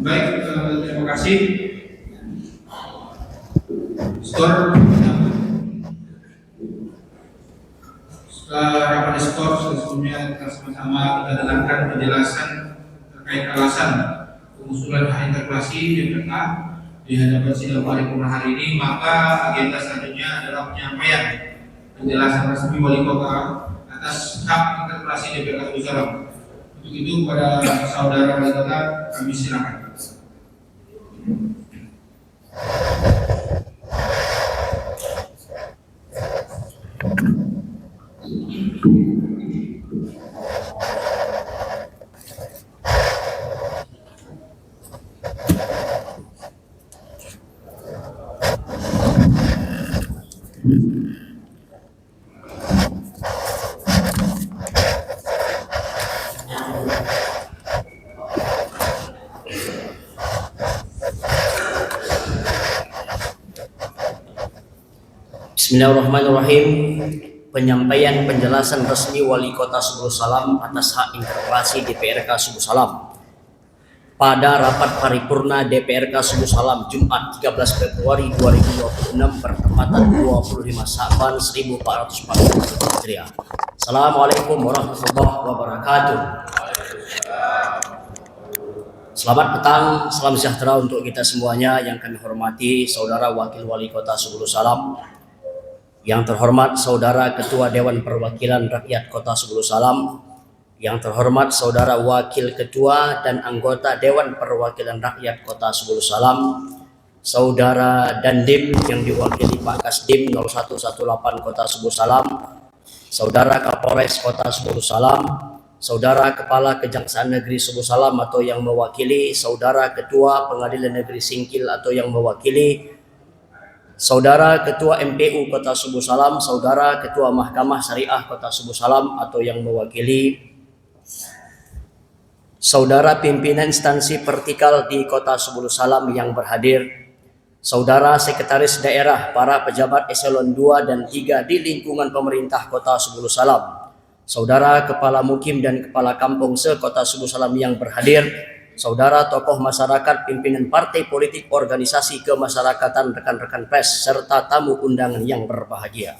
Baik, terima kasih. Skor setelah rapat skor sebelumnya kita sama-sama kita dengarkan penjelasan terkait alasan pengusulan hak interpelasi DPRK di hadapan sidang paripurna hari ini. Maka agenda selanjutnya adalah penyampaian penjelasan resmi wali kota atas hak interpelasi DPRK Suku Salam. Untuk itu kepada saudara wali kota kami silakan. Bismillahirrahmanirrahim. Penyampaian penjelasan resmi Wali Kota Suku Salam atas hak interpelasi DPRK Suku Salam pada rapat paripurna DPRK Suku Salam Jumat 13 Februari 2026 bertepatan 25 Sa'ban 1440 Hijriah. Assalamualaikum warahmatullahi wabarakatuh. Selamat petang, salam sejahtera untuk kita semuanya. Yang kami hormati Saudara Wakil Wali Kota Suku Salam, yang terhormat Saudara Ketua Dewan Perwakilan Rakyat Kota Suku Salam, yang terhormat Saudara Wakil Ketua dan anggota Dewan Perwakilan Rakyat Kota Suku Salam, Saudara Dandim yang diwakili Pak Kasdim 0118 Kota Suku Salam, Saudara Kapolres Kota Suku Salam, Saudara Kepala Kejaksaan Negeri Suku Salam atau yang mewakili, Saudara Ketua Pengadilan Negeri Singkil atau yang mewakili, Saudara Ketua MPU Kota Suku Salam, Saudara Ketua Mahkamah Syariah Kota Suku Salam atau yang mewakili, Saudara Pimpinan Instansi Vertikal di Kota Suku Salam yang berhadir, Saudara Sekretaris Daerah, para pejabat eselon 2 dan 3 di lingkungan pemerintah Kota Suku Salam, Saudara Kepala Mukim dan Kepala Kampung se-Kota Suku Salam yang berhadir, Saudara tokoh masyarakat, pimpinan partai politik, organisasi kemasyarakatan, rekan-rekan pers, serta tamu undangan yang berbahagia.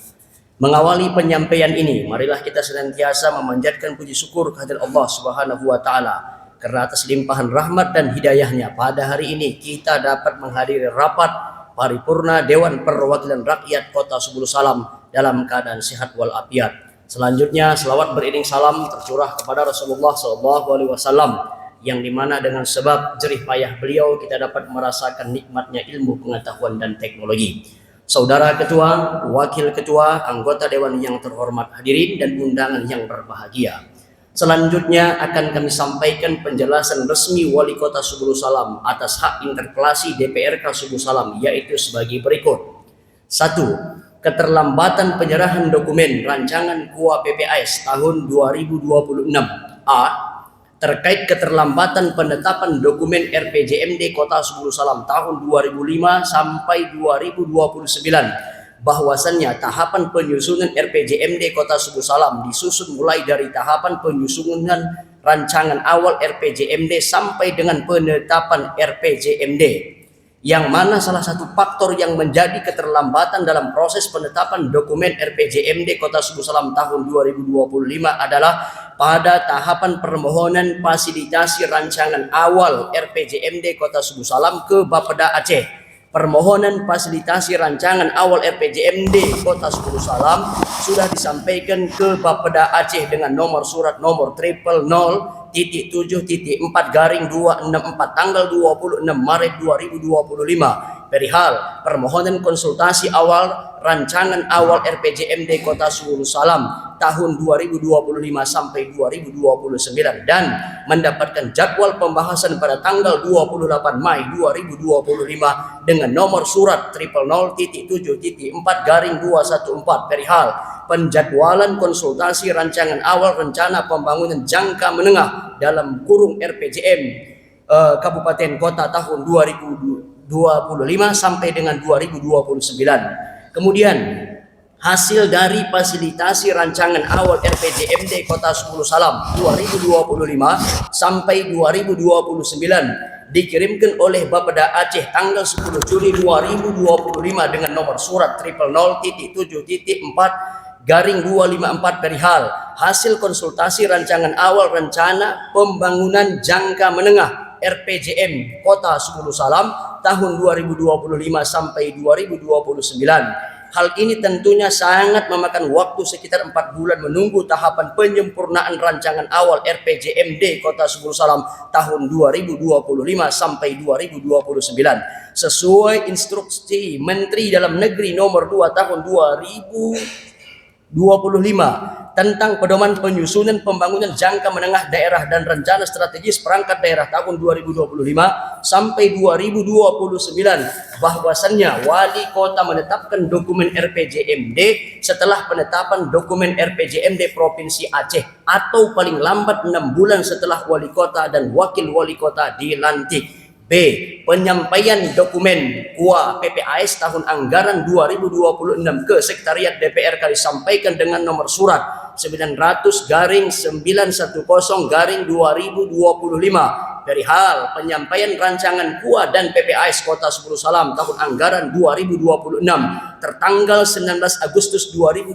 Mengawali penyampaian ini, marilah kita senantiasa memanjatkan puji syukur kehadirat Allah Subhanahu wa Ta'ala karena atas limpahan rahmat dan hidayahnya pada hari ini kita dapat menghadiri rapat paripurna Dewan Perwakilan Rakyat Kota Suku Salam dalam keadaan sehat walafiat. Selanjutnya, selawat beriring salam tercurah kepada Rasulullah SAW, yang dimana dengan sebab jerih payah beliau kita dapat merasakan nikmatnya ilmu, pengetahuan, dan teknologi. Saudara Ketua, Wakil Ketua, anggota Dewan yang terhormat, hadirin dan undangan yang berbahagia. Selanjutnya akan kami sampaikan penjelasan resmi Wali Kota Suku Salam atas hak interpelasi DPRK Suku Salam, yaitu sebagai berikut. 1. Keterlambatan penyerahan dokumen rancangan KUA PPAS tahun 2026. A. Terkait keterlambatan penetapan dokumen RPJMD Kota Suku Salam tahun 2005 sampai 2029, bahwasannya tahapan penyusunan RPJMD Kota Suku Salam disusun mulai dari tahapan penyusunan rancangan awal RPJMD sampai dengan penetapan RPJMD, yang mana salah satu faktor yang menjadi keterlambatan dalam proses penetapan dokumen RPJMD Kota Suku Salam tahun 2025 adalah pada tahapan permohonan fasilitasi rancangan awal RPJMD Kota Suku Salam ke Bapeda Aceh permohonan fasilitasi rancangan awal RPJMD Kota Sebulu Salam sudah disampaikan ke Bapeda Aceh dengan nomor surat nomor 000.7.4/264 tanggal 26 Maret 2025 perihal permohonan konsultasi awal rancangan awal RPJMD Kota Sebulu Salam tahun 2025 sampai 2029 dan mendapatkan jadwal pembahasan pada tanggal 28 Mei 2025 dengan nomor surat 000.7.4/214 perihal penjadwalan konsultasi rancangan awal rencana pembangunan jangka menengah dalam kurung RPJM Kabupaten Kota tahun 2025 sampai dengan 2029. Kemudian hasil dari fasilitasi rancangan awal RPJMD Kota Sebulu Salam 2025 sampai 2029 dikirimkan oleh Bapeda Aceh tanggal 10 Juli 2025 dengan nomor surat 000.7.4/254 perihal hasil konsultasi rancangan awal rencana pembangunan jangka menengah RPJM Kota Sebulu Salam tahun 2025 sampai 2029. Hal ini tentunya sangat memakan waktu sekitar 4 bulan menunggu tahapan penyempurnaan rancangan awal RPJMD Kota Sebulu Salam tahun 2025 sampai 2029 sesuai instruksi Menteri Dalam Negeri nomor 2 tahun 2025 tentang pedoman penyusunan pembangunan jangka menengah daerah dan rencana strategis perangkat daerah tahun 2025 sampai 2029 bahwasannya wali kota menetapkan dokumen RPJMD setelah penetapan dokumen RPJMD Provinsi Aceh atau paling lambat 6 bulan setelah wali kota dan wakil wali kota dilantik. B. Penyampaian dokumen KUA PPAS tahun anggaran 2026 ke Sekretariat DPRK disampaikan dengan nomor surat 900-910-2025 perihal penyampaian rancangan KUA dan PPAS Kota Sebulu Salam tahun anggaran 2026 tertanggal 19 Agustus 2025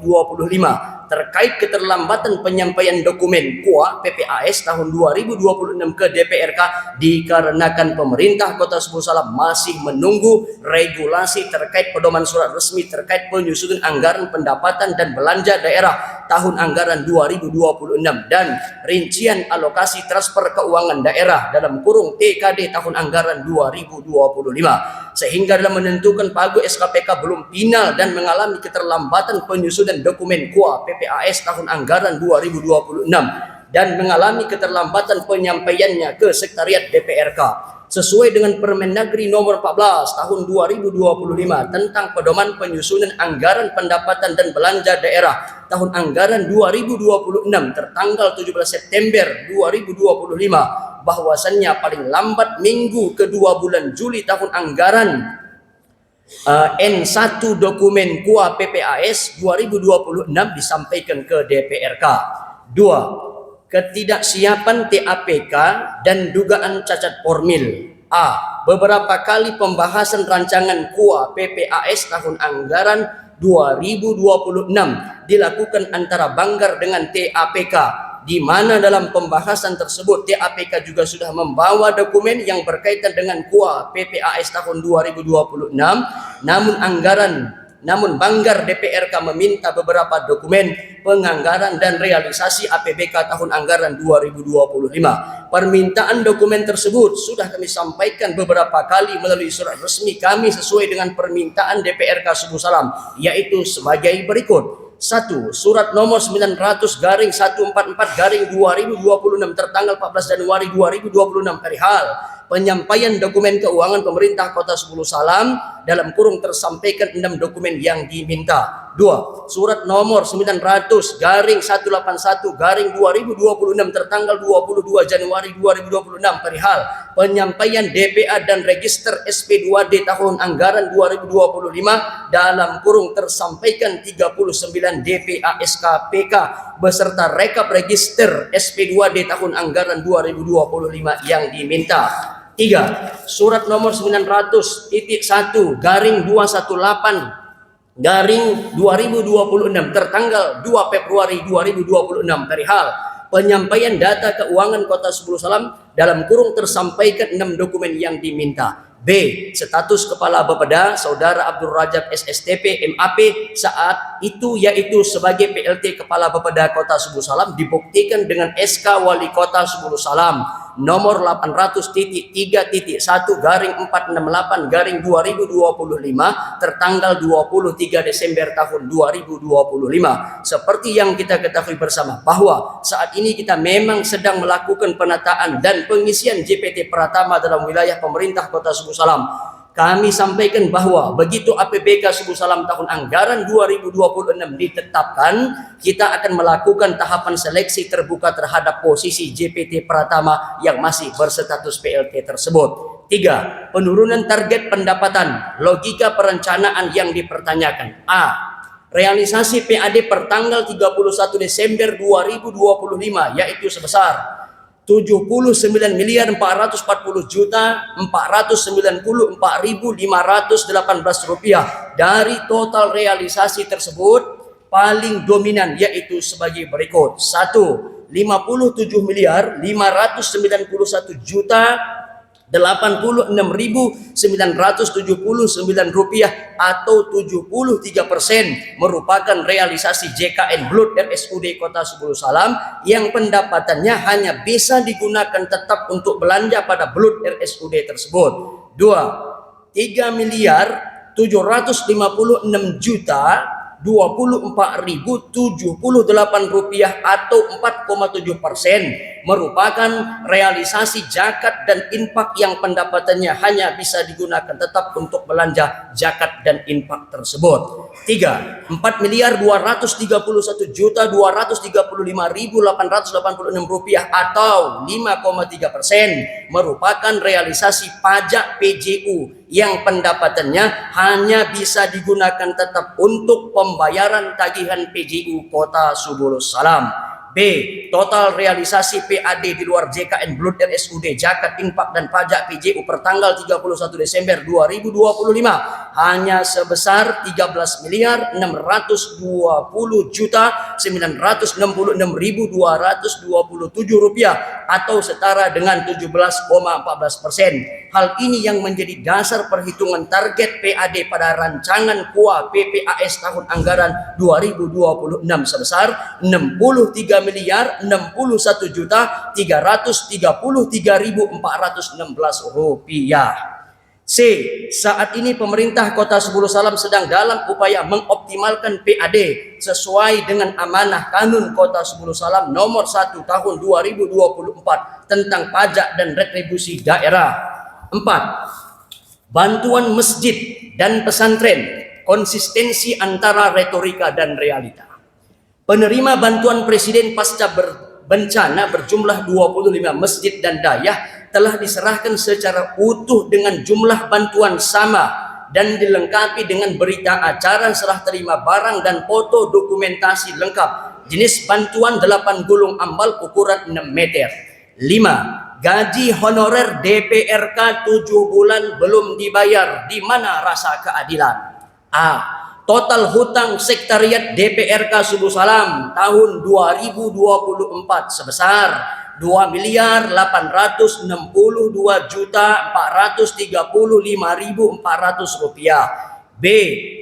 terkait keterlambatan penyampaian dokumen KUA PPAS tahun 2026 ke DPRK dikarenakan pemerintah Kota Sebulu Salam masih menunggu regulasi terkait pedoman surat resmi terkait penyusunan anggaran pendapatan dan belanja daerah tahun anggaran 2026 dan rincian alokasi transfer keuangan daerah dalam kurung TKD tahun anggaran 2025 sehingga dalam menentukan pagu SKPK belum final dan mengalami keterlambatan penyusunan dokumen KUA PPAS tahun anggaran 2026 dan mengalami keterlambatan penyampaiannya ke Sekretariat DPRK sesuai dengan Permendagri nomor 14 tahun 2025 tentang pedoman penyusunan anggaran pendapatan dan belanja daerah tahun anggaran 2026 tertanggal 17 September 2025 bahwasannya paling lambat minggu kedua bulan Juli tahun anggaran N1 dokumen KUA PPAS 2026 disampaikan ke DPRK. 2. Ketidaksiapan TAPK dan dugaan cacat formil. A. Beberapa kali pembahasan rancangan KUA PPAS tahun anggaran 2026 dilakukan antara Banggar dengan TAPK, di mana dalam pembahasan tersebut TAPK juga sudah membawa dokumen yang berkaitan dengan KUA PPAS tahun 2026, namun Banggar DPRK meminta beberapa dokumen penganggaran dan realisasi APBK tahun anggaran 2025. Permintaan dokumen tersebut sudah kami sampaikan beberapa kali melalui surat resmi kami sesuai dengan permintaan DPRK Sebulu Salam, yaitu sebagai berikut. 1. Surat nomor 900-144-2026 tertanggal 14 Januari 2026 perihal penyampaian dokumen keuangan pemerintah Kota Sebulu Salam dalam kurung tersampaikan 6 dokumen yang diminta. 2. Surat nomor 900-181-2026 tertanggal 22 Januari 2026 perihal penyampaian DPA dan register SP2D tahun anggaran 2025 dalam kurung tersampaikan 39 DPA SKPK beserta rekap register SP2D tahun anggaran 2025 yang diminta. 3. Surat nomor 900.1-218/2026 tertanggal 2 Februari 2026 perihal penyampaian data keuangan Kota Sebulu Salam dalam kurung tersampaikan 6 dokumen yang diminta. B. Status Kepala Bapeda Saudara Abdul Rajab SSTP MAP saat itu yaitu sebagai PLT Kepala Bapeda Kota Subulu Salam dibuktikan dengan SK Wali Kota Subulu Salam nomor 800.3.468/2025 tertanggal 23 Desember tahun 2025. Seperti yang kita ketahui bersama bahwa saat ini kita memang sedang melakukan penataan dan pengisian JPT Pratama dalam wilayah pemerintah Kota Subulu Salam. Kami sampaikan bahwa begitu APBK Subulu Salam tahun anggaran 2026 ditetapkan, kita akan melakukan tahapan seleksi terbuka terhadap posisi JPT Pratama yang masih berstatus PLT tersebut. 3. Penurunan target pendapatan. Logika perencanaan yang dipertanyakan. A. Realisasi PAD per tanggal 31 Desember 2025 yaitu sebesar 79.440.494.518 rupiah. Dari total realisasi tersebut paling dominan yaitu sebagai berikut. 1. 57.551.86.979 rupiah atau 73% merupakan realisasi JKN Blood RSUD Kota Subulu Salam yang pendapatannya hanya bisa digunakan tetap untuk belanja pada Blood RSUD tersebut. 2. 3.756.024.078 rupiah atau 4,7% merupakan realisasi zakat dan infak yang pendapatannya hanya bisa digunakan tetap untuk belanja zakat dan infak tersebut. 3. 4.231.235.886 rupiah atau 5,3% merupakan realisasi pajak PJU yang pendapatannya hanya bisa digunakan tetap untuk pembayaran tagihan PJU Kota Subulu Salam. B. Total realisasi PAD di luar JKN Blood RSUD, zakat, infak, dan pajak PJU per tanggal 31 Desember 2025 hanya sebesar 13.020.966.227 rupiah atau setara dengan 17,14%. Hal ini yang menjadi dasar perhitungan target PAD pada rancangan KUA PPAS tahun anggaran 2026 sebesar 63.061.333.416 rupiah. C. Saat ini pemerintah Kota Subulu Salam sedang dalam upaya mengoptimalkan PAD sesuai dengan amanah Kanun Kota Subulu Salam nomor 1 tahun 2024 tentang pajak dan retribusi daerah. 4. Bantuan masjid dan pesantren, konsistensi antara retorika dan realita. Penerima bantuan Presiden pasca bencana berjumlah 25 masjid dan dayah telah diserahkan secara utuh dengan jumlah bantuan sama dan dilengkapi dengan berita acara serah terima barang dan foto dokumentasi lengkap. Jenis bantuan 8 gulung ambal ukuran 6 meter. 5. Gaji honorer DPRK 7 bulan belum dibayar. Di mana rasa keadilan? A. Total hutang Sekretariat DPRK Subulu Salam tahun 2024 sebesar 2.862.435.400 rupiah. B.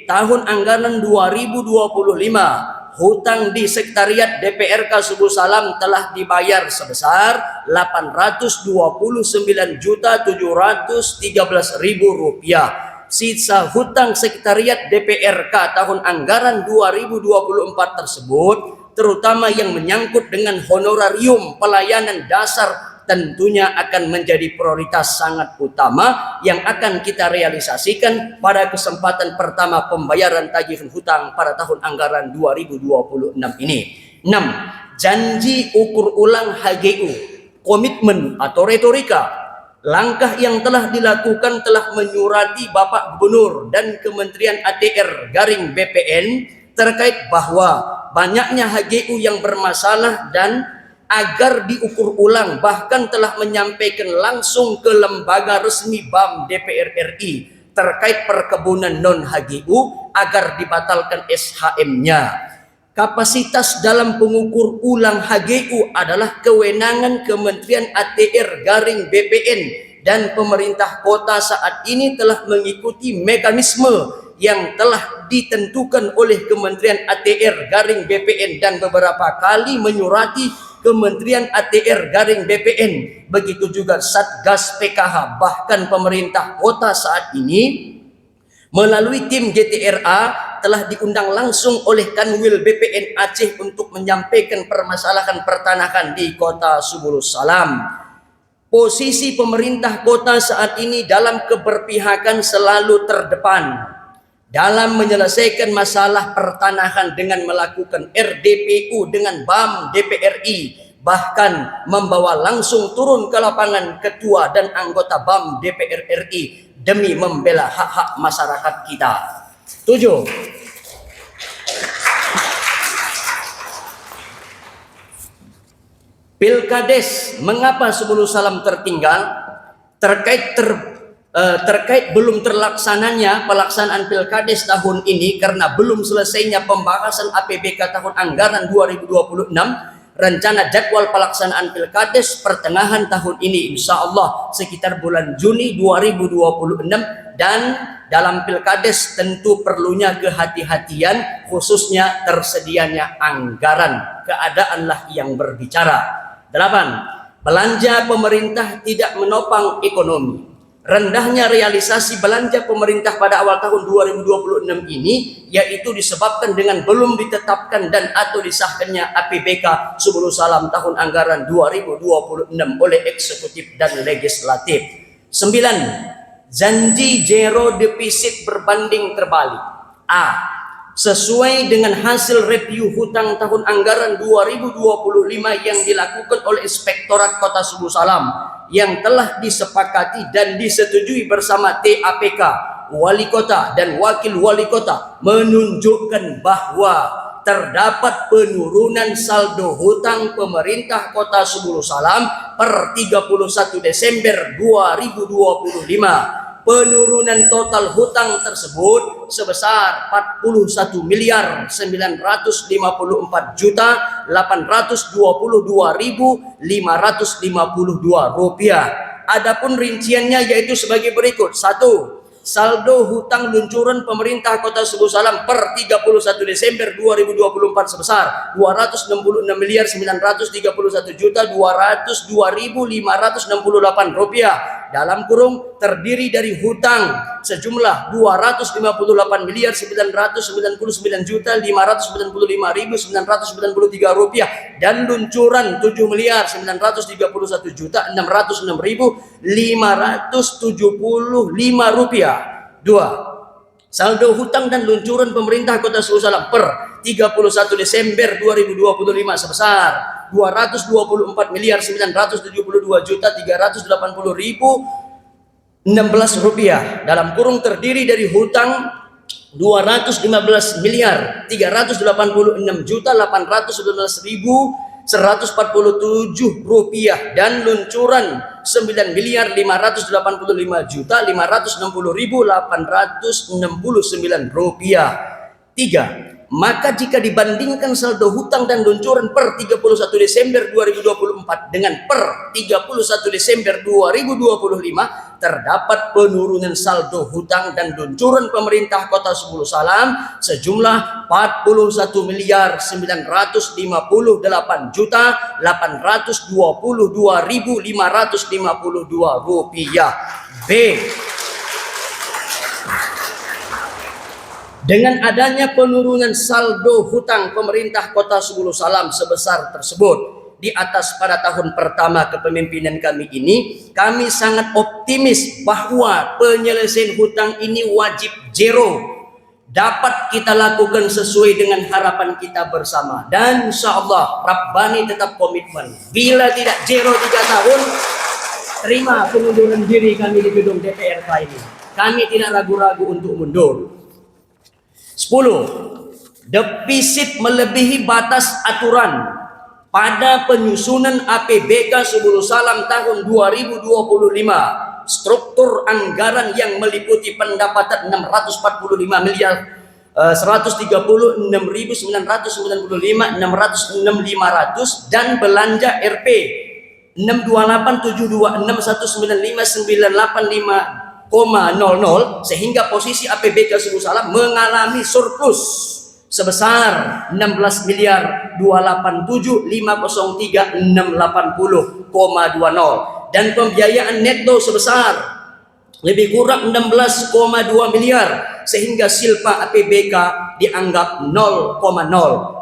Tahun anggaran 2025 hutang di Sekretariat DPRK Subulu Salam telah dibayar sebesar 829.713.000 rupiah. Sisa hutang Sekretariat DPRK tahun anggaran 2024 tersebut terutama yang menyangkut dengan honorarium pelayanan dasar tentunya akan menjadi prioritas sangat utama yang akan kita realisasikan pada kesempatan pertama pembayaran tagihan hutang pada tahun anggaran 2026 ini. 6. Janji ukur ulang HGU, komitmen atau retorika. Langkah yang telah dilakukan telah menyurati Bapak Gubernur dan Kementerian ATR garing BPN terkait bahwa banyaknya HGU yang bermasalah dan agar diukur ulang, bahkan telah menyampaikan langsung ke lembaga resmi BAM DPR RI terkait perkebunan non-HGU agar dibatalkan SHM-nya. Kapasitas dalam pengukur ulang HGU adalah kewenangan Kementerian ATR garing BPN dan pemerintah kota saat ini telah mengikuti mekanisme yang telah ditentukan oleh Kementerian ATR garing BPN dan beberapa kali menyurati Kementerian ATR garing BPN, begitu juga Satgas PKH, bahkan pemerintah kota saat ini melalui tim GTRA telah diundang langsung oleh Kanwil BPN Aceh untuk menyampaikan permasalahan pertanahan di Kota Subulus Salam. Posisi pemerintah kota saat ini dalam keberpihakan selalu terdepan dalam menyelesaikan masalah pertanahan dengan melakukan RDPU dengan BAM DPRI, bahkan membawa langsung turun ke lapangan ketua dan anggota BAM DPR RI demi membela hak-hak masyarakat kita. 7. Pilkades, mengapa Subulus Salam tertinggal? Terkait belum terlaksananya pelaksanaan Pilkades tahun ini karena belum selesainya pembahasan APBK tahun anggaran 2026, rencana jadwal pelaksanaan Pilkades pertengahan tahun ini insya Allah sekitar bulan Juni 2026, dan dalam Pilkades tentu perlunya kehati-hatian, khususnya tersedianya anggaran. Keadaanlah yang berbicara. 8. Belanja pemerintah tidak menopang ekonomi. Rendahnya realisasi belanja pemerintah pada awal tahun 2026 ini yaitu disebabkan dengan belum ditetapkan dan atau disahkannya APBK Subulus Salam tahun anggaran 2026 oleh eksekutif dan legislatif. 9. Janji zero defisit berbanding terbalik. A. Sesuai dengan hasil review hutang tahun anggaran 2025 yang dilakukan oleh Inspektorat Kota Subulus Salam yang telah disepakati dan disetujui bersama TAPK, Wali Kota dan Wakil Wali Kota, menunjukkan bahwa terdapat penurunan saldo hutang pemerintah Kota Subulus Salam per 31 Desember 2025. Penurunan total hutang tersebut sebesar 41.954.822.552 rupiah. Adapun rinciannya yaitu sebagai berikut. 1. Saldo hutang luncuran pemerintah Kota Subulus Salam per 31 Desember 2024 sebesar 261.931.202.568 rupiah. Dalam kurung terdiri dari hutang sejumlah 259.999.595.993 rupiah dan luncuran 7.931.606.575 rupiah. 2. Saldo hutang dan luncuran pemerintah Kota Subulus Salam per 31 Desember 2025 sebesar 224.972.380.016 rupiah. Dalam kurung terdiri dari hutang 215.386.811.147 rupiah dan luncuran 9.555.860.869 rupiah. 3. Maka jika dibandingkan saldo hutang dan luncuran per 31 Desember 2024 dengan per 31 Desember 2025, terdapat penurunan saldo hutang dan luncuran pemerintah Kota Subulus Salam sejumlah 41.989.822.552 rupiah. B. Dengan adanya penurunan saldo hutang pemerintah Kota Subulus Salam sebesar tersebut di atas pada tahun pertama kepemimpinan kami ini, kami sangat optimis bahwa penyelesaian hutang ini wajib zero dapat kita lakukan sesuai dengan harapan kita bersama, dan insya Allah Rabbani tetap komitmen bila tidak zero 3 tahun, terima pengunduran diri kami di gedung DPR ini. Kami tidak ragu-ragu untuk mundur. 10. Defisit melebihi batas aturan pada penyusunan APBK Subulus Salam tahun 2025. Struktur anggaran yang meliputi pendapatan 645.136.995.606.500 dan belanja RP 628726195985000 sehingga posisi APBK Subul Salam mengalami surplus sebesar 16.287.503.680,20 dan pembiayaan neto sebesar lebih kurang 16,2 miliar sehingga silpa APBK dianggap 0,0.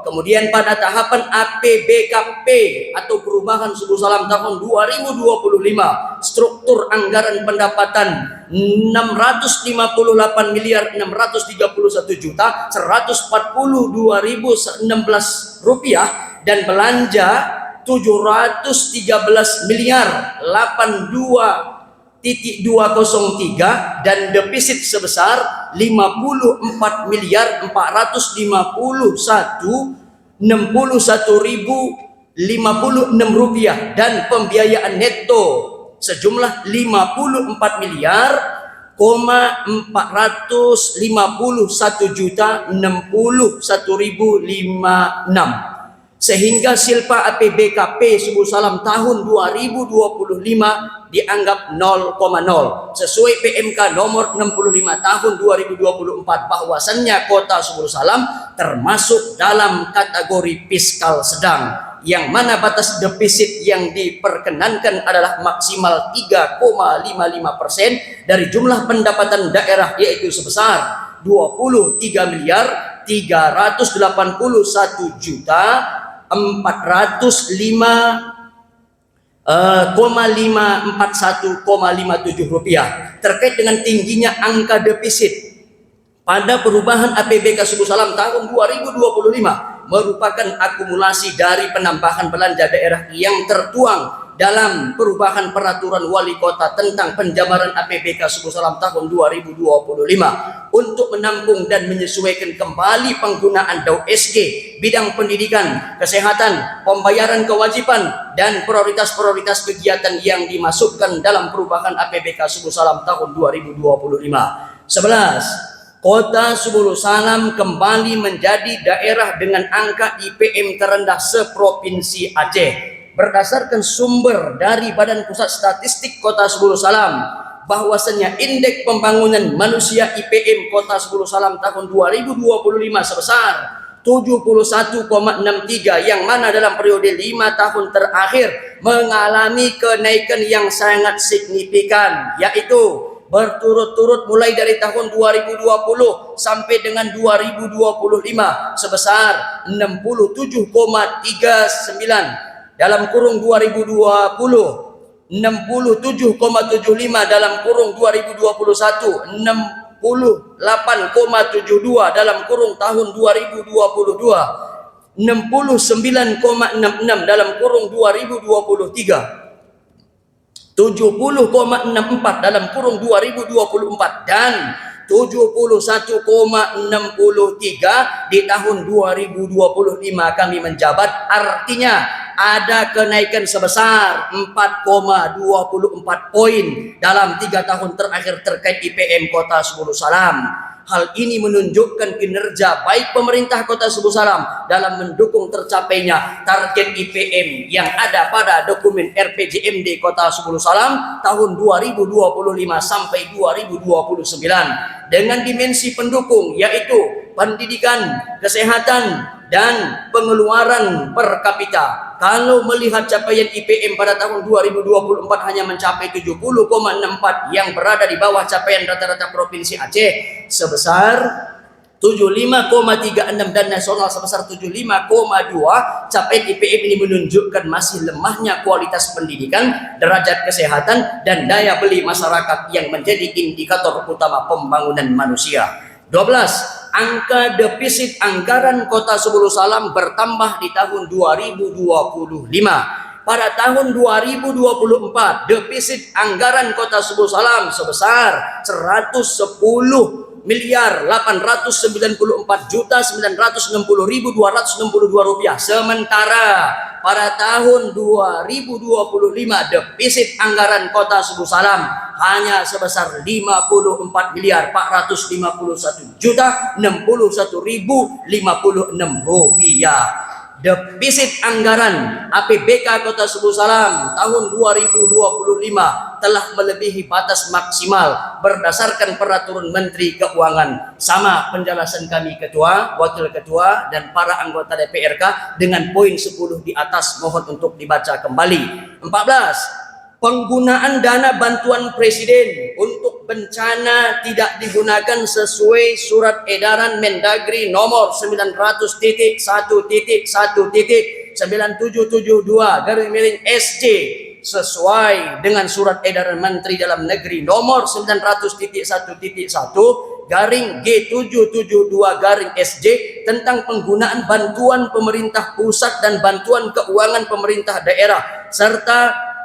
Kemudian pada tahapan APBKP atau perubahan Subul Salam tahun 2025, struktur anggaran pendapatan 658.131.142.016 rupiah dan belanja 713.82.203 dan defisit sebesar 54.451.61.056 rupiah dan pembiayaan neto sejumlah 54.451.061.056 sehingga silpa APBKP Subul Salam tahun 2025 dianggap 0,0 sesuai PMK nomor 65 tahun 2024 bahwasannya kota Subul Salam termasuk dalam kategori fiskal sedang yang mana batas defisit yang diperkenankan adalah maksimal 3,55% dari jumlah pendapatan daerah yaitu sebesar 23.431.541,57 rupiah. Terkait dengan tingginya angka defisit pada perubahan APBK Subul Salam tahun 2025 merupakan akumulasi dari penambahan belanja daerah yang tertuang dalam perubahan peraturan wali kota tentang penjabaran APBK Subul Salam tahun 2025 untuk menampung dan menyesuaikan kembali penggunaan DAU-SG bidang pendidikan, kesehatan, pembayaran kewajiban dan prioritas-prioritas kegiatan yang dimasukkan dalam perubahan APBK Subul Salam tahun 2025. 11. Kota Subul Salam kembali menjadi daerah dengan angka IPM terendah seprovinsi Aceh. Berdasarkan sumber dari Badan Pusat Statistik Kota Subul Salam bahwasanya indeks pembangunan manusia IPM Kota Subul Salam tahun 2025 sebesar 71,63 yang mana dalam periode 5 tahun terakhir mengalami kenaikan yang sangat signifikan, yaitu berturut-turut mulai dari tahun 2020 sampai dengan 2025 sebesar 67,39 dalam kurung 2020, 67,75 dalam kurung 2021, 68,72 dalam kurung tahun 2022, 69,66 dalam kurung 2023, 70,64 dalam kurung 2024 dan 71,63 di tahun 2025 kami menjabat. Artinya ada kenaikan sebesar 4,24 poin dalam 3 tahun terakhir terkait IPM Kota Subul Salam. Hal ini menunjukkan kinerja baik pemerintah Kota Subul Salam dalam mendukung tercapainya target IPM yang ada pada dokumen RPJMD Kota Subul Salam tahun 2025 sampai 2029 dengan dimensi pendukung yaitu pendidikan, kesehatan, dan pengeluaran per kapita. Kalau melihat capaian IPM pada tahun 2024 hanya mencapai 70,64 yang berada di bawah capaian rata-rata Provinsi Aceh sebesar 75,36 dan nasional sebesar 75,2, capaian IPM ini menunjukkan masih lemahnya kualitas pendidikan, derajat kesehatan, dan daya beli masyarakat yang menjadi indikator utama pembangunan manusia. 12. Angka defisit anggaran Kota Subul Salam bertambah di tahun 2025. Pada tahun 2024, defisit anggaran Kota Subul Salam sebesar 110.894.960.262 rupiah. Sementara pada tahun 2025 defisit anggaran Kota Subul Salam hanya sebesar 54.451.061.056 rupiah. Defisit anggaran APBK Kota Subuh Salam tahun 2025 telah melebihi batas maksimal berdasarkan peraturan Menteri Keuangan. Sama penjelasan kami Ketua, Wakil Ketua, dan para anggota DPRK dengan poin 10 di atas, mohon untuk dibaca kembali. 14. Penggunaan dana bantuan Presiden untuk bencana tidak digunakan sesuai surat edaran Mendagri nomor 900.1.1.9772 sesuai dengan surat edaran Menteri Dalam Negeri nomor 900.1.1/G772/SJ tentang penggunaan bantuan pemerintah pusat dan bantuan keuangan pemerintah daerah serta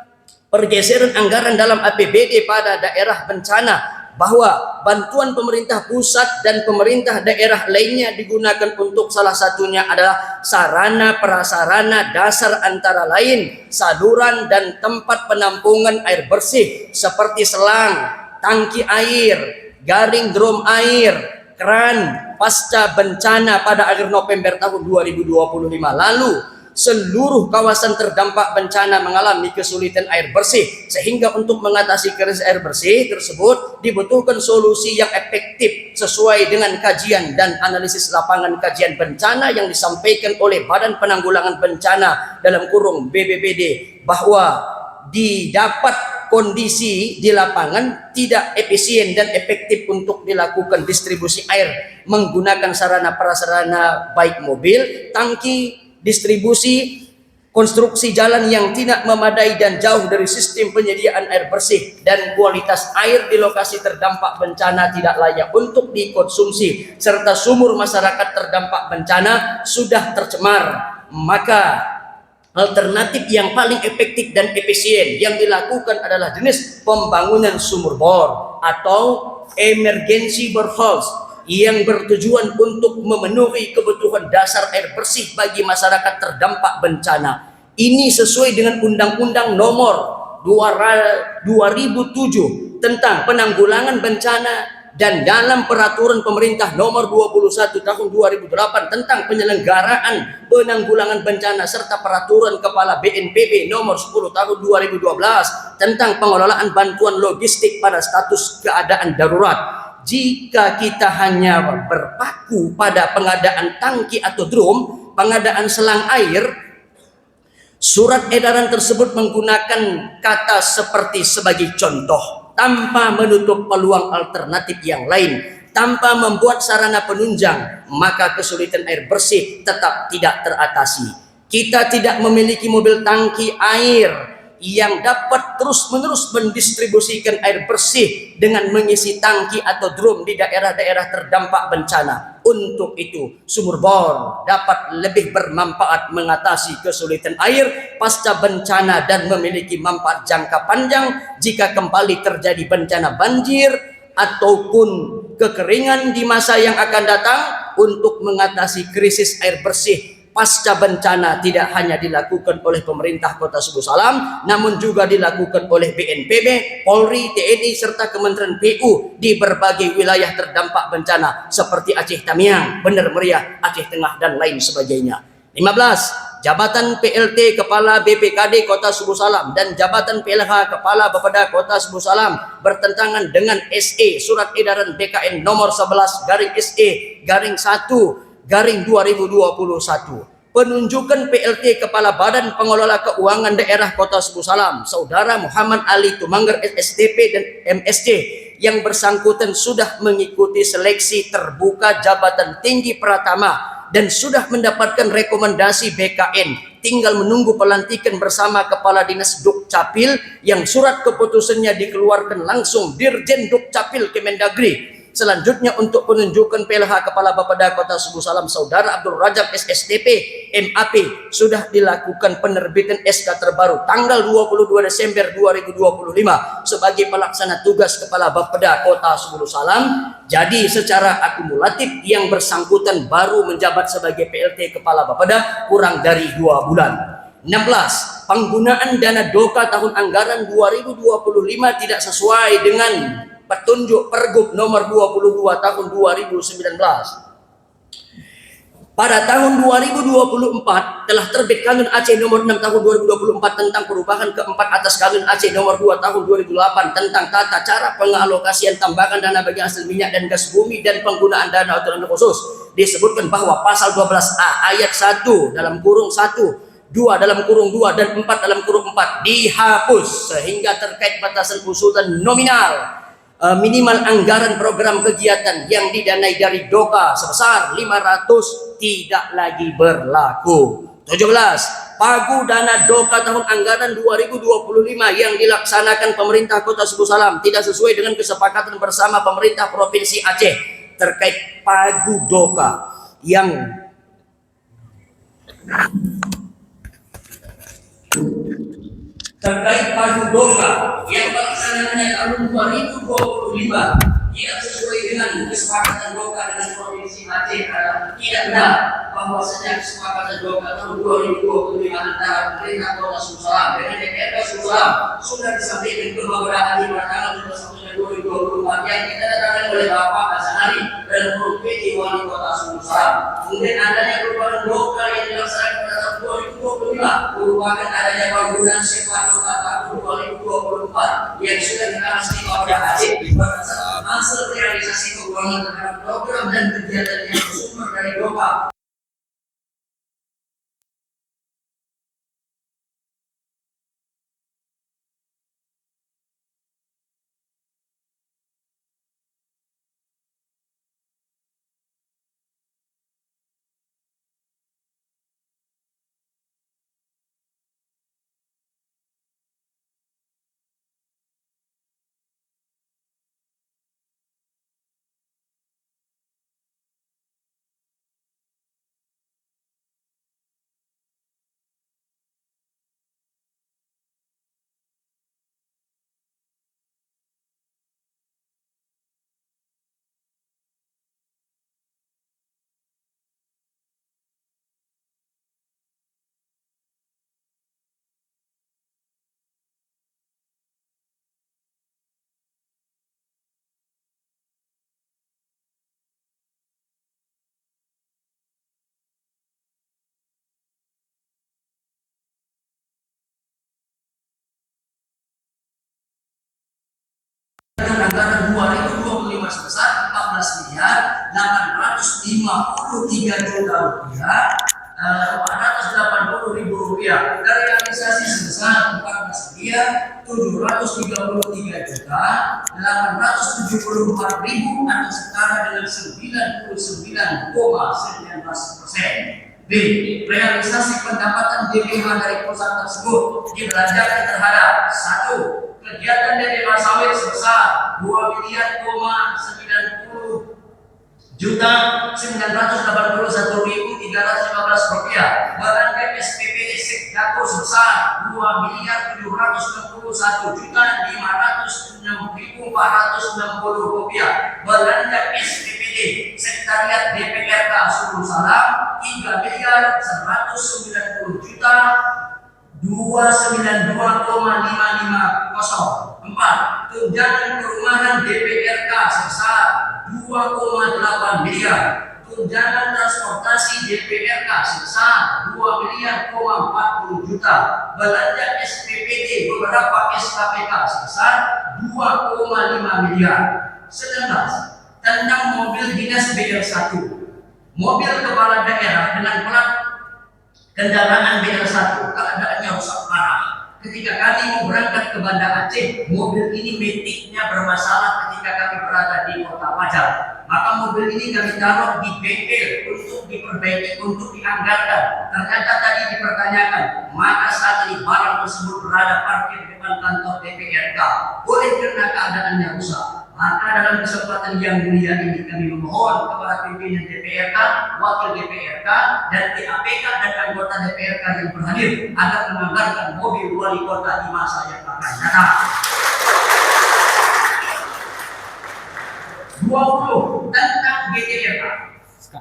pergeseran anggaran dalam APBD pada daerah bencana, bahwa bantuan pemerintah pusat dan pemerintah daerah lainnya digunakan untuk salah satunya adalah sarana prasarana dasar antara lain saluran dan tempat penampungan air bersih seperti selang, tangki air, garing drum air, keran pasca bencana pada akhir November tahun 2025 lalu. Seluruh kawasan terdampak bencana mengalami kesulitan air bersih, sehingga untuk mengatasi krisis air bersih tersebut dibutuhkan solusi yang efektif sesuai dengan kajian dan analisis lapangan kajian bencana yang disampaikan oleh Badan Penanggulangan Bencana dalam kurung BPBD, bahwa didapat kondisi di lapangan tidak efisien dan efektif untuk dilakukan distribusi air menggunakan sarana prasarana baik mobil, tangki, distribusi, konstruksi jalan yang tidak memadai dan jauh dari sistem penyediaan air bersih, dan kualitas air di lokasi terdampak bencana tidak layak untuk dikonsumsi, serta sumur masyarakat terdampak bencana sudah tercemar. Maka alternatif yang paling efektif dan efisien yang dilakukan adalah jenis pembangunan sumur bor atau emergency boreholes yang bertujuan untuk memenuhi kebutuhan dasar air bersih bagi masyarakat terdampak bencana. Ini sesuai dengan Undang-Undang Nomor 2007 tentang penanggulangan bencana dan dalam Peraturan Pemerintah Nomor 21 Tahun 2008 tentang penyelenggaraan penanggulangan bencana serta Peraturan Kepala BNPB Nomor 10 Tahun 2012 tentang pengelolaan bantuan logistik pada status keadaan darurat. Jika kita hanya berpaku pada pengadaan tangki atau drum, pengadaan selang air, surat edaran tersebut menggunakan kata seperti sebagai contoh, tanpa menutup peluang alternatif yang lain, tanpa membuat sarana penunjang, maka kesulitan air bersih tetap tidak teratasi. Kita tidak memiliki mobil tangki air yang dapat terus-menerus mendistribusikan air bersih dengan mengisi tangki atau drum di daerah-daerah terdampak bencana. Untuk itu, sumur bor dapat lebih bermanfaat mengatasi kesulitan air pasca bencana dan memiliki manfaat jangka panjang jika kembali terjadi bencana banjir ataupun kekeringan di masa yang akan datang. Untuk mengatasi krisis air bersih pasca bencana tidak hanya dilakukan oleh pemerintah Kota Subuh Salam, namun juga dilakukan oleh BNPB, Polri, TNI, serta Kementerian PU di berbagai wilayah terdampak bencana seperti Aceh Tamiang, Bener Meriah, Aceh Tengah, dan lain sebagainya. 15. Jabatan PLT Kepala BPKD Kota Subuh Salam dan Jabatan PLH Kepala Bapeda Kota Subuh Salam bertentangan dengan SE Surat Edaran BKN nomor 11/SE/1/2021. Penunjukan PLT Kepala Badan Pengelola Keuangan Daerah Kota Subuh Salam, Saudara Muhammad Ali Tumangger SSTP dan MSC, yang bersangkutan sudah mengikuti seleksi terbuka jabatan tinggi Pratama dan sudah mendapatkan rekomendasi BKN. Tinggal menunggu pelantikan bersama Kepala Dinas Dukcapil yang surat keputusannya dikeluarkan langsung Dirjen Dukcapil Kemendagri. Selanjutnya untuk penunjukan PLH Kepala Bapeda Kota Subuh Salam, Saudara Abdul Rajab SSTP MAP, sudah dilakukan penerbitan SK terbaru tanggal 22 Desember 2025 sebagai pelaksana tugas Kepala Bapeda Kota Subuh Salam. Jadi secara akumulatif yang bersangkutan baru menjabat sebagai PLT Kepala Bapeda kurang dari 2 bulan. 16. Penggunaan dana DOKA tahun anggaran 2025 tidak sesuai dengan petunjuk Pergub nomor 22 tahun 2019. Pada tahun 2024 telah terbit Kanun Aceh nomor 6 tahun 2024 tentang perubahan keempat atas Kanun Aceh nomor 2 tahun 2008 tentang tata cara pengalokasian tambahan dana bagi hasil minyak dan gas bumi dan penggunaan dana otonomi khusus. Disebutkan bahwa pasal 12A ayat 1 dalam kurung 1, 2 dalam kurung 2 dan 4 dalam kurung 4 dihapus sehingga terkait batasan usulan nominal minimal anggaran program kegiatan yang didanai dari DOKA sebesar 500 tidak lagi berlaku. 17. Pagu dana DOKA tahun anggaran 2025 yang dilaksanakan pemerintah Kota Suku Salam tidak sesuai dengan kesepakatan bersama pemerintah Provinsi Aceh terkait pagu DOKA yang pelaksanaannya tahun 2025 tidak sesuai dengan kesepakatan DOKA dengan Provinsi Aceh tidak benar bahwasanya kesepakatan DOKA tahun 2025 antara pemerintah Kota Suku Salam dengan DPRD Suku Salam sudah disampaikan ke beberapa kali pada tanggal 21 2024 yang ditandatangani oleh Bapak Hasanari dan PT Wali Kota Suku Salam. Kemudian adanya perubahan DOKA yang dilaksanakan pada tahun 2025 merupakan adanya penggunaan sewa DOKA tahun 2024 yang sudah dikasih kepada Aceh berdasarkan hasil realisasi keuangan terhadap program dan kegiatan yang bersumber dari DOKA. Anggaran 2025 sebesar 14 miliar 853 juta rupiah 480 ribu rupiah dari realisasi sebesar 14 miliar 733 juta 874 ribu atau setara dengan 99,19%. B. Realisasi pendapatan DPH dari perusahaan tersebut dibelanjakan terhadap 1. Kegiatan DPH sawit sebesar 2 miliar 90 juta 981.315 rupiah. Belanja SPP Sekdaku sebesar 2 miliar 761 juta 506.460 rupiah. Belanja SPPD Sekretariat DPRK Suku Salam 3 miliar 190 juta 292,550. 4. Tunjangan perumahan DPRK sebesar 2,8 miliar. Tunjangan transportasi DPRK sebesar 2 miliar 40 juta. Belanja SPPD beberapa SKPK sebesar 2,5 miliar. 19. Tentang mobil dinas BR1. Mobil kepala daerah dengan plat kendaraan BR1 keadaannya rusak parah. Ketika kami mau berangkat ke Banda Aceh, mobil ini metiknya bermasalah ketika kami berada di Kota Pajar. Maka mobil ini kami taruh di bengkel untuk diperbaiki, untuk dianggarkan. Ternyata tadi dipertanyakan, maka saat ini barang tersebut berada parkir di depan kantor DPRK. Oleh karena keadaannya rusak, maka dalam kesempatan yang mulia ini kami memohon kepada pimpinan DPRK, wakil DPRK, dan TAPK dan anggota DPRK yang berhadir agar menganggarkan mobil wali kota di masa yang akan datang. 20. Tentang DPRK.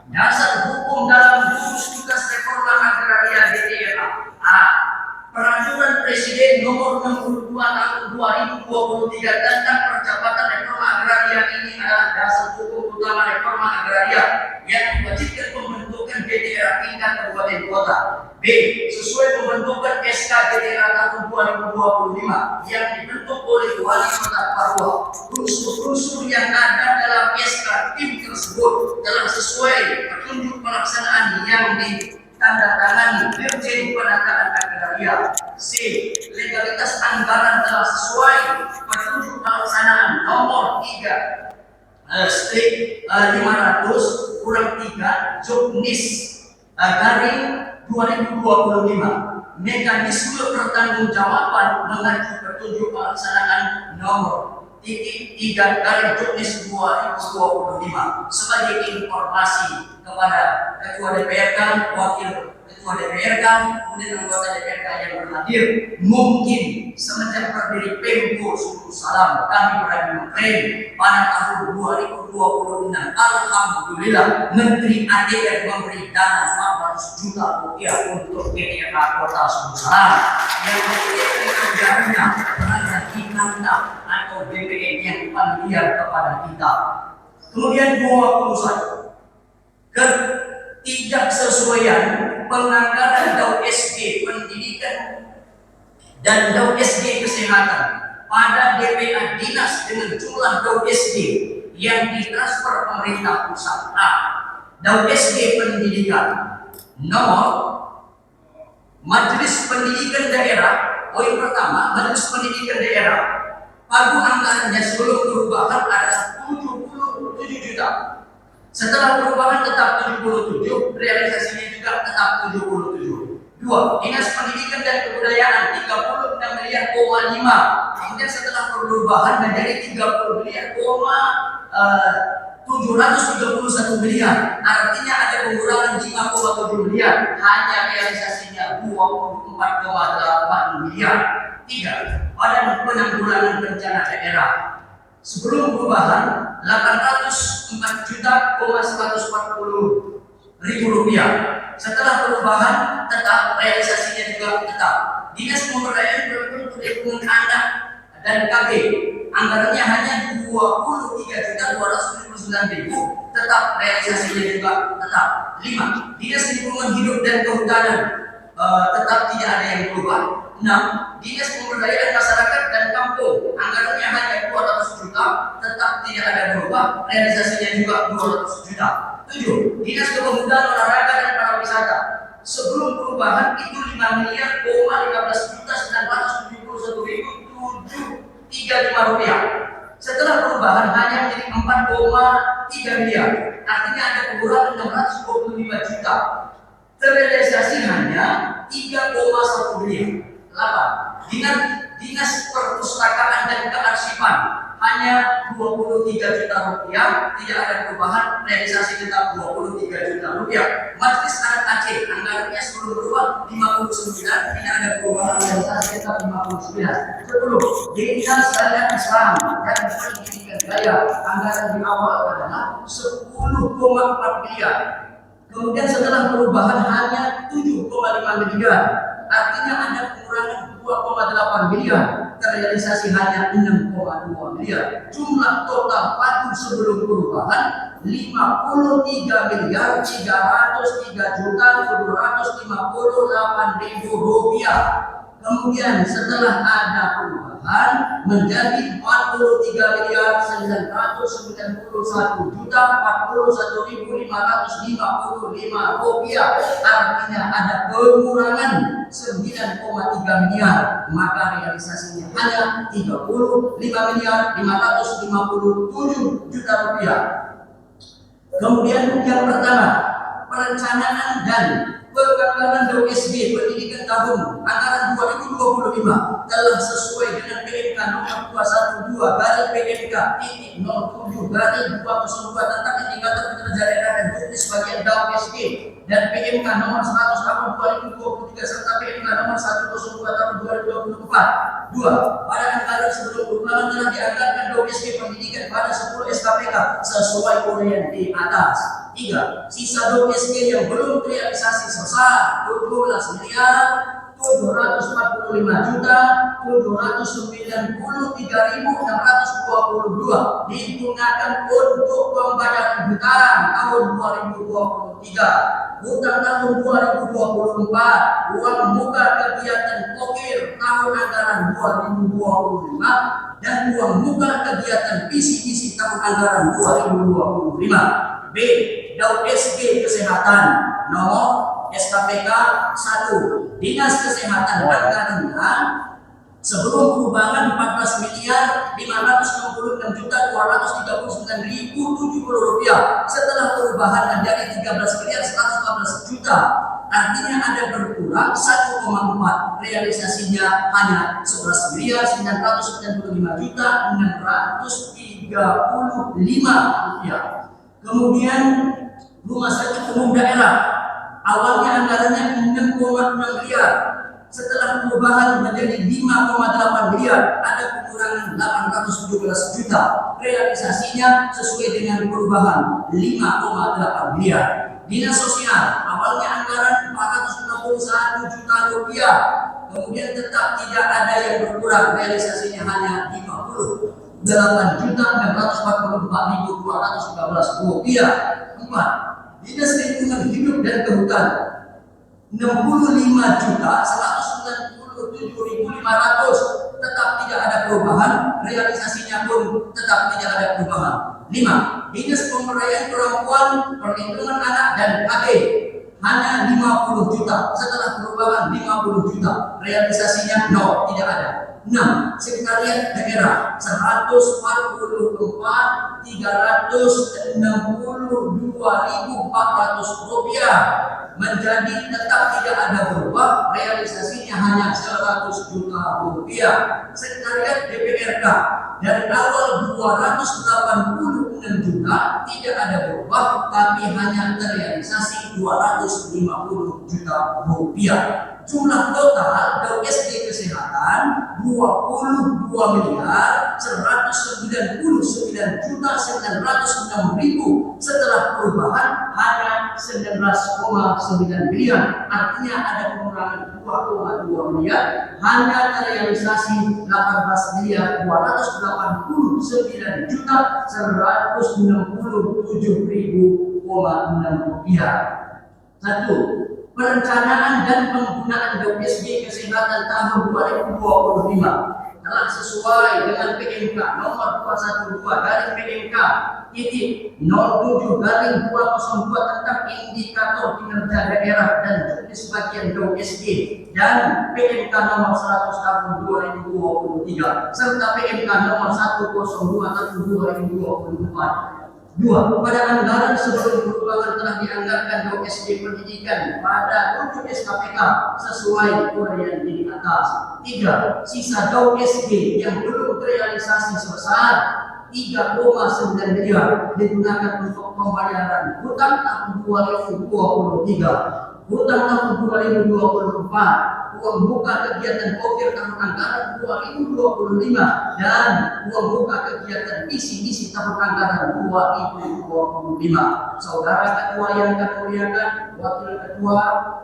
Dasar hukum dalam gugus tugas reforma agraria DPRK. A. Peraturan Presiden Nomor 62 Tahun 2023 tentang percepatan reforma agraria ini adalah dasar hukum utama reforma agraria yang mewajibkan pembentukan daerah tingkat kabupaten kota. B. Sesuai pembentukan SK daerah tahun 2025 yang dibentuk oleh Wali Kota Papua. Unsur-unsur yang ada dalam SK tim tersebut telah sesuai petunjuk pelaksanaan yang ditandatangani Dirjen Penataan Agraria. C. Legalitas anggaran telah sesuai petunjuk pelaksanaan nomor 3 strip 500 kurang 3 Joknis garing 2025. Mekanisme pertanggungjawaban mengacu petunjuk pelaksanaan nomor 3 garing Joknis 2025. Sebagai informasi kepada Ketua DPRK, Wakil Ketua DPRK, kemudian anggota DPRK yang berhadir, mungkin semenjak berdiri Pemko Sulu Salam kami berani mengklaim pada tahun 2026 alhamdulillah Menteri ADR memberi dana 400 juta rupiah untuk PDA Kota Sulu Salam yang anggarannya berada di kantong atau BPN yang familiar kepada kita. Kemudian 21 ketidaksesuaian penganggaran DAU SD pendidikan dan DAU SD kesehatan pada DPA dinas dengan jumlah DAU SD yang ditransfer pemerintah pusat. A. DAU SD pendidikan nomor Majelis Pendidikan Daerah. Poin pertama, Majelis Pendidikan Daerah pagu anggarannya sebelum perubahan adalah 77 juta. Setelah perubahan tetap 77, realisasinya juga tetap 77. 2. Dinas Pendidikan dan Kebudayaan 36 miliar, 5. Kemudian setelah perubahan menjadi 30 miliar, 731 miliar. Artinya ada pengurangan 5,7 miliar. Hanya realisasinya 24,8 miliar. 3. Badan Penanggulangan Bencana Daerah sebelum perubahan 804 juta 140 ribu rupiah. Setelah perubahan tetap realisasinya juga tetap. Dinas Pemberdayaan Perempuan Anak dan KB anggarannya hanya 23 juta 279 ribu, tetap realisasinya juga tetap. 5. Dinas Lingkungan Hidup dan Kehutanan tetap tidak ada yang berubah. 6. Dinas Pemberdayaan Masyarakat dan Kampung anggarannya hanya 200 juta, tetap tidak ada berubah, realisasinya juga 200 juta. 7. Dinas Kepemudaan Olahraga dan Pariwisata sebelum perubahan itu 5 miliar, 15 juta 971 ribu 735 rupiah. Setelah perubahan hanya menjadi 4,3 miliar, artinya ada pengurangan 625 juta. Terrealisasi hanya 3,1 miliar. 8. Dinas Perpustakaan dan Kearsipan hanya 23 juta rupiah, tidak ada perubahan, realisasi tetap 23 juta rupiah. Majelis Adat Aceh anggarannya sebelum berubah 59, tidak ada perubahan, realisasi tetap 59. 10. Dinas Syariat Islam dan Pendidikan Daya anggaran di awal adalah 10,4 miliar. Kemudian setelah perubahan hanya 7,5 miliar. Artinya ada pengurangan 2,8 miliar, terrealisasi hanya 6,2 miliar. Jumlah total pagu sebelum perubahan 53 miliar 303 juta 758 ribu rupiah. Kemudian setelah ada perubahan menjadi 43 miliar 991 juta 41.555 rupiah. Artinya ada pengurangan 9,3 miliar, maka realisasinya hanya 35 miliar 557 juta rupiah. Kemudian yang pertama, perencanaan dan penganggaran DAU SD pendidikan tahun anggaran 2025 telah sesuai dengan PMK nomor 212 garing PMK titik 07 garing 202 tentang indikator kinerja daerah dan bisnis bagian DAU SD dan PMK nomor 100 tahun 2023 serta PMK nomor 102 tahun 2024. 2. Pada anggaran sebelum perubahan telah dianggarkan DAU SD pendidikan pada 10 SKPK sesuai uraian di atas. 3. Sisa DAU SD yang belum terrealisasi sebesar 17 miliar 795.793.622 digunakan untuk pembayaran hutang tahun 2023. Hutang tahun 2024, uang muka kegiatan pokir tahun anggaran 2025, dan uang muka kegiatan visi-visi tahun anggaran 2025. B. Daun SG Kesehatan nomor SKPK 1 Dinas Kesehatan anggarannya sebelum perubahan 14.566.239.070 rupiah, setelah perubahan menjadi 13.114 juta, artinya ada berkurang 1,4, realisasinya hanya 11.995.635 rupiah. Kemudian rumah sakit umum daerah awalnya anggarannya 6,6 miliar, setelah perubahan menjadi 5,8 miliar, ada pengurangan 817 juta, realisasinya sesuai dengan perubahan 5,8 miliar. Dinas sosial awalnya anggaran 461 juta rupiah, kemudian tetap tidak ada yang berkurang, realisasinya hanya 58.644.213 rupiah. 4. Dinas lingkungan hidup dan kehutanan 65.197.500, tetap tidak ada perubahan, realisasinya pun tetap tidak ada perubahan. 5. Dinas pemberdayaan perempuan, perlindungan anak dan KB hanya 50 juta, setelah perubahan 50 juta, realisasinya 0, tidak ada. 6. Sekretariat daerah 144.362.400 rupiah, menjadi tetap tidak ada berubah, realisasinya hanya 100 juta rupiah. Sekretariat DPRK dari awal 286 juta tidak ada berubah, tapi hanya terrealisasi 250 juta rupiah. Jumlah total DOSD kesehatan 22.199.906.000, setelah perubahan hanya 19,9 miliar, artinya ada pengurangan 2,2 miliar, hanya terrealisasi 18.289.167.000 rupiah. 1. Perencanaan dan penggunaan DOSD kesehatan tahun 2025 telah sesuai dengan PMK nomor 212 garing PMK titik 07/202 tentang indikator kinerja daerah dan juknis bagian DOSD, dan PMK nomor 100 tahun 2023 serta PMK nomor 102 tahun 2024. 2. Pada anggaran sebelum perubahan telah dianggarkan DOSD pendidikan pada 7 SKPK sesuai uraian di atas. 3. Sisa DOSD yang belum terrealisasi sebesar 3,9 miliar digunakan untuk pembayaran hutang tahun 2023, hutang tahun 2024, uang buka kegiatan pokir tahun anggaran 2025, dan uang buka kegiatan misi-misi tahun anggaran 2025. Saudara Ketua yang kami muliakan, Wakil Ketua,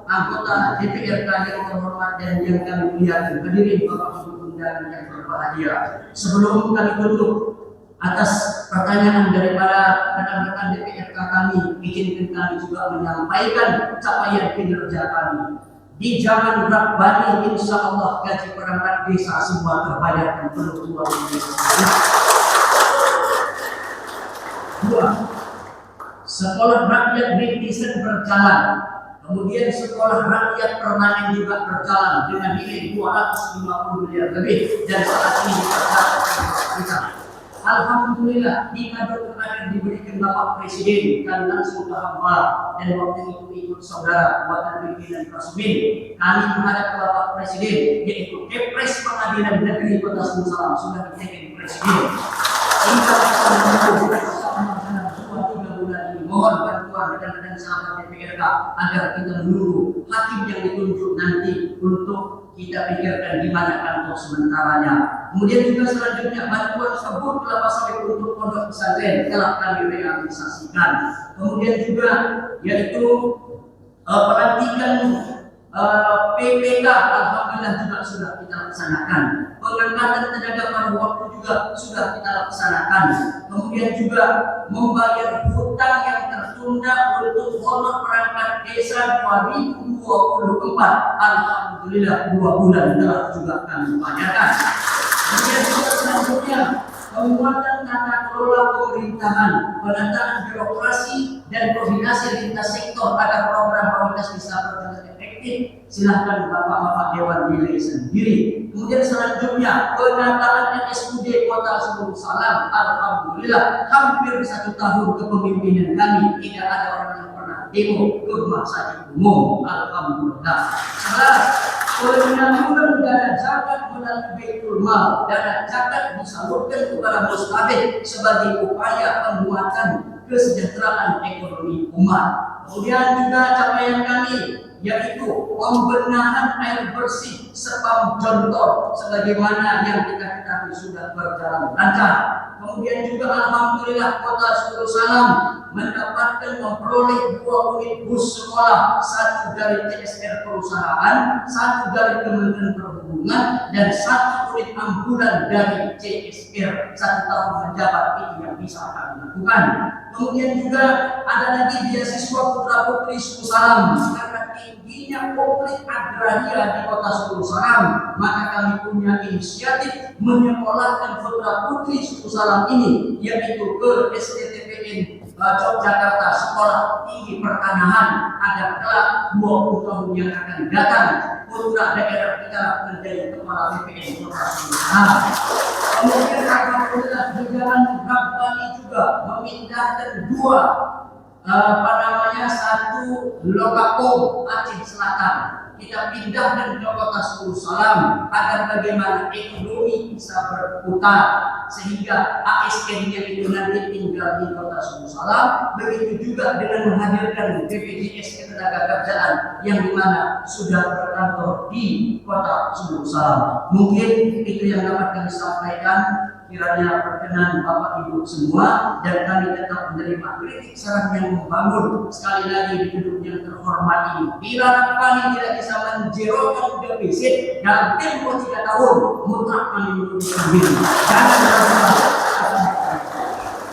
anggota DPRK yang terhormat dan yang kami muliakan, hadirin Bapak Ibu undangan yang berbahagia. Sebelum kami tutup, atas pertanyaan dari para rekan-rekan DPRK kami, izinkan kami juga menyampaikan capaian kinerja kami. Di zaman Rabbani, insya Allah gaji perangkat desa semua terbayar dan penuh luar biasa. 2. Sekolah rakyat rintisan berjalan, kemudian sekolah rakyat permanen juga berjalan dengan nilai 250 miliar lebih, dan saat ini kita alhamdulillah di kado terakhir diberikan Bapak Presiden dan langsung ke hamba, dan waktu itu ikut saudara Wakil Pimpinan Kasubin, kami menghadap Bapak Presiden, yaitu Kepres Pengadilan Negeri Kota Sumber Salam sudah ditekan Presiden. Kita mohon bantuan rekan-rekan sahabat DPRK agar kita menunggu hakim yang ditunjuk nanti untuk kita pikirkan di mana kantor sementaranya. Kemudian juga selanjutnya bantuan kebun kelapa sawit untuk pondok pesantren telah kami realisasikan. Kemudian juga yaitu pelantikan PPK alhamdulillah juga sudah kita laksanakan. Pengangkatan tenaga paruh waktu juga sudah kita laksanakan. Kemudian juga membayar hutang yang tertunda untuk honor perangkat desa 2024. Alhamdulillah 2 bulan telah juga kami bayarkan. Kemudian juga selanjutnya penguatan tata kelola pemerintahan, penataan birokrasi dan koordinasi lintas sektor agar program prioritas bisa berjalan efektif. Silahkan Bapak-Bapak Dewan nilai sendiri. Kemudian selanjutnya penataan RSUD Kota Sebulu Salam. Alhamdulillah hampir 1 tahun kepemimpinan kami tidak ada orang yang pernah demo ke rumah sakit umum. Alhamdulillah. Penyaluran dana zakat melalui Baitul Mal, dana zakat disalurkan kepada mustabid sebagai upaya penguatan kesejahteraan ekonomi umat. Kemudian juga capaian kami yaitu pembenahan air bersih Sepam Jontor sebagaimana yang kita ketahui sudah berjalan lancar. Kemudian juga alhamdulillah Kota Sebulu Salam mendapatkan memperoleh 2 unit bus sekolah, 1 dari TSR perusahaan, 1 dari Kementerian Perhubungan, dan 1 unit ambulan dari CSR. 1 tahun menjabat itu yang bisa kami lakukan. Kemudian juga ada lagi beasiswa putra putri Sebulu Salam. Karena tingginya konflik agraria di Kota Sebulu Salam, maka kami punya inisiatif menyekolahkan putra putri Sebulu Salam ini, yaitu ke STTPN Yogyakarta, Sekolah Tinggi Pertanahan, agar kelak 20 tahun yang akan datang putra daerah kita menjadi kepala BPN Kota Sebulu Salam. Kemudian alhamdulillah jajaran Rabbani juga memindahkan 1 Lokakom Aceh Selatan. Kita pindahkan ke Kota Sebulu Salam agar bagaimana ekonomi bisa berputar sehingga ASN-nya itu nanti tinggal di Kota Sebulu Salam. Begitu juga dengan menghadirkan BPJS Ketenagakerjaan yang dimana sudah berkantor di Kota Sebulu Salam. Mungkin itu yang dapat kami sampaikan. Kiranya berkenan Bapak Ibu semua, dan kami tetap menerima kritik saran yang membangun. Sekali lagi di gedung yang terhormat ini, bila kami tidak bisa menjerokan defisit dalam tempo 3 tahun, mutlak kami mengundurkan diri. Jangan berubah.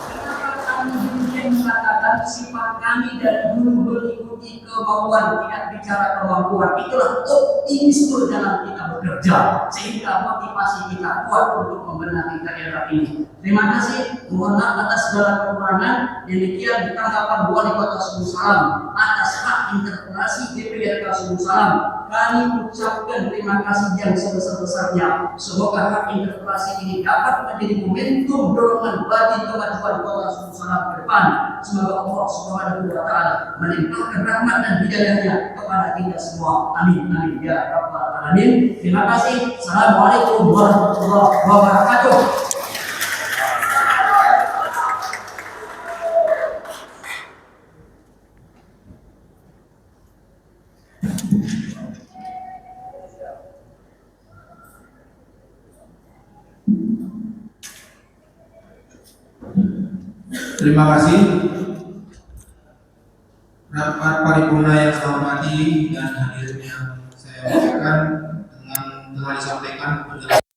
Kenapa kami demikian mengatakan sifat kami dari dulu mengikuti kemauan, tidak bicara kemampuan. Itulah optimisme dalam kita bekerja, sehingga motivasi kita kuat untuk membenahi daerah ini. Terima kasih, mohon maaf atas segala kekurangan. Demikian tanggapan Wali Kota Sebulu Salam atas hak interpelasi DPRK Sebulu Salam. Kami ucapkan terima kasih yang sebesar-besarnya. Semoga hak interpelasi ini dapat menjadi momentum dorongan bagi kemajuan Kota Sebulu Salam ke depan. Semoga Allah Subhanahu wa Ta'ala melimpahkan rahmat dan hidayahnya kepada kita semua. Amin amin ya rabbal alamin. Terima kasih. Assalamualaikum warahmatullahi wabarakatuh. Terima kasih. Rapat paripurna yang saya hormati dan hadirin yang saya muliakan, dengan telah disampaikan penjelasan